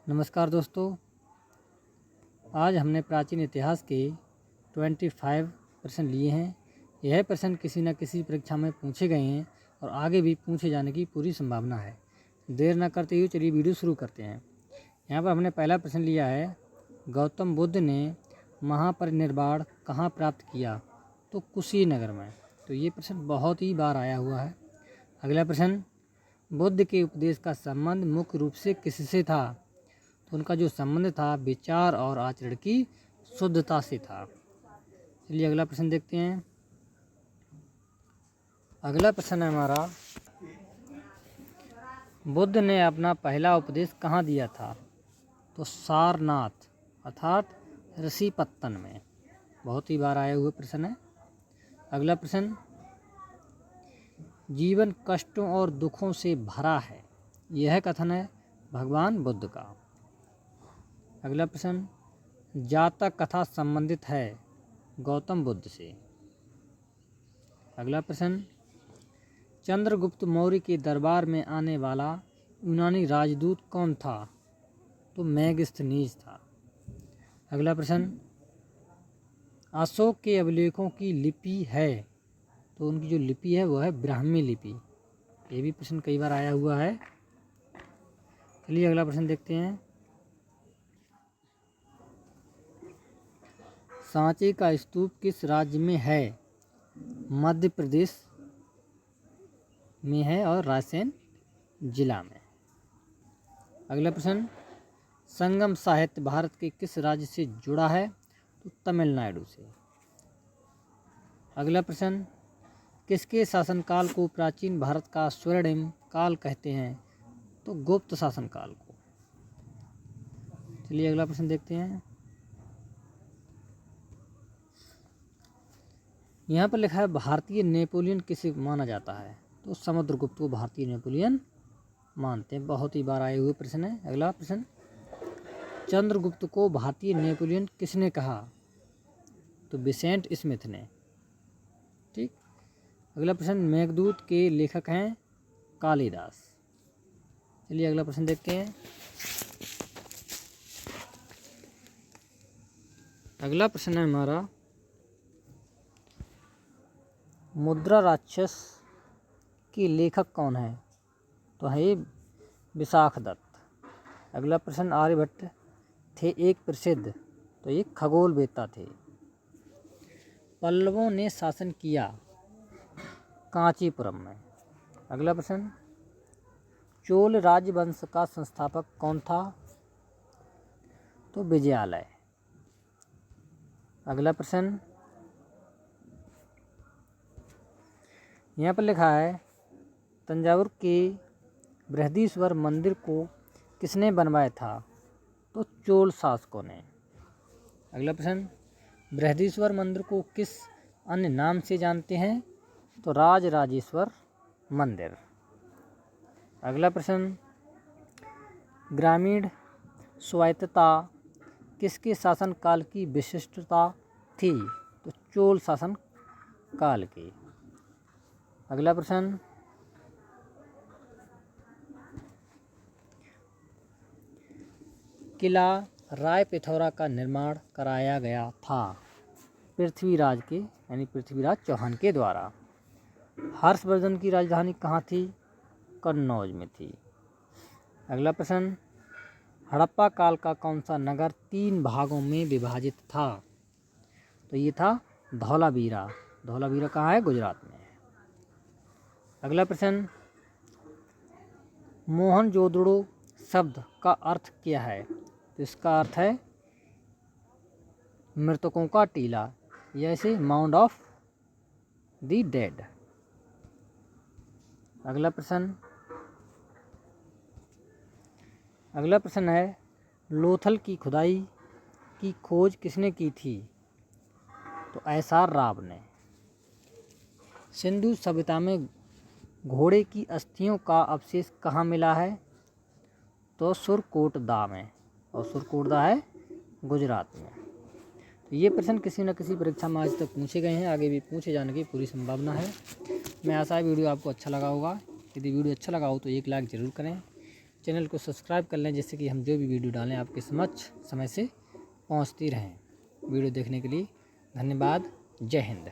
नमस्कार दोस्तों, आज हमने प्राचीन इतिहास के 25 प्रश्न लिए हैं। यह प्रश्न किसी न किसी परीक्षा में पूछे गए हैं और आगे भी पूछे जाने की पूरी संभावना है। देर न करते हुए चलिए वीडियो शुरू करते हैं। यहाँ पर हमने पहला प्रश्न लिया है, गौतम बुद्ध ने महापरिनिर्वाण कहाँ प्राप्त किया? तो कुशीनगर में। तो ये प्रश्न बहुत ही बार आया हुआ है। अगला प्रश्न, बुद्ध के उपदेश का संबंध मुख्य रूप से किससे था? तो उनका जो संबंध था विचार और आचरण की शुद्धता से था। चलिए अगला प्रश्न देखते हैं। अगला प्रश्न है हमारा, बुद्ध ने अपना पहला उपदेश कहाँ दिया था? तो सारनाथ अर्थात ऋषिपत्तन में। बहुत ही बार आए हुए प्रश्न है। अगला प्रश्न, जीवन कष्टों और दुखों से भरा है, यह कथन है भगवान बुद्ध का। अगला प्रश्न, जातक कथा संबंधित है गौतम बुद्ध से। अगला प्रश्न, चंद्रगुप्त मौर्य के दरबार में आने वाला यूनानी राजदूत कौन था? तो मेगस्थनीज था। अगला प्रश्न, अशोक के अभिलेखों की लिपि है, तो उनकी जो लिपि है वो है ब्राह्मी लिपि। ये भी प्रश्न कई बार आया हुआ है। चलिए अगला प्रश्न देखते हैं। सांची का स्तूप किस राज्य में है? मध्य प्रदेश में है और रायसेन जिला में। अगला प्रश्न, संगम साहित्य भारत के किस राज्य से जुड़ा है? तो तमिलनाडु से। अगला प्रश्न, किसके शासनकाल को प्राचीन भारत का स्वर्णिम काल कहते हैं? तो गुप्त शासनकाल को। चलिए अगला प्रश्न देखते हैं। यहाँ पर लिखा है, भारतीय नेपोलियन किसे माना जाता है? तो समुद्रगुप्त को भारतीय नेपोलियन मानते हैं। बहुत ही बार आए हुए प्रश्न है। अगला प्रश्न, चंद्रगुप्त को भारतीय नेपोलियन किसने कहा? तो विसेंट स्मिथ ने। ठीक। अगला प्रश्न, मेघदूत के लेखक हैं कालिदास। चलिए अगला प्रश्न देखते हैं। अगला प्रश्न है हमारा, मुद्रा राक्षस के लेखक कौन है? तो है विशाखदत्त। अगला प्रश्न, आर्यभट्ट थे एक प्रसिद्ध, तो ये खगोलवेत्ता थे। पल्लवों ने शासन किया कांचीपुरम में। अगला प्रश्न, चोल राजवंश का संस्थापक कौन था? तो विजयालय। अगला प्रश्न, यहाँ पर लिखा है, तंजावुर के बृहदीश्वर मंदिर को किसने बनवाया था? तो चोल शासकों ने। अगला प्रश्न, बृहदीश्वर मंदिर को किस अन्य नाम से जानते हैं? तो राजराजेश्वर मंदिर। अगला प्रश्न, ग्रामीण स्वायत्तता किसके शासनकाल की विशिष्टता थी? तो चोल शासन काल की। अगला प्रश्न, किला राय पिथौरा का निर्माण कराया गया था पृथ्वीराज के यानी पृथ्वीराज चौहान के द्वारा। हर्षवर्धन की राजधानी कहाँ थी? कन्नौज में थी। अगला प्रश्न, हड़प्पा काल का कौन सा नगर 3 भागों में विभाजित था? तो ये था धौलावीरा। धौलावीरा कहाँ है? गुजरात में है। अगला प्रश्न, मोहनजोदड़ो शब्द का अर्थ क्या है? तो इसका अर्थ है मृतकों का टीला, जैसे माउंड ऑफ द डेड। अगला प्रश्न है, लोथल की खुदाई की खोज किसने की थी? तो एसआर राव ने। सिंधु सभ्यता में घोड़े की अस्थियों का अवशेष कहाँ मिला है? तो सुरकोटदा में, और सुरकोटदा है गुजरात में। तो ये प्रश्न किसी न किसी परीक्षा में आज तक पूछे गए हैं, आगे भी पूछे जाने की पूरी संभावना है। मैं आशा है वीडियो आपको अच्छा लगा होगा। यदि वीडियो अच्छा लगा हो तो एक लाइक ज़रूर करें। चैनल को सब्सक्राइब कर लें, जिससे कि हम जो भी वीडियो डालें आपके समक्ष समय से पहुंचती रहें। वीडियो देखने के लिए धन्यवाद। जय हिंद।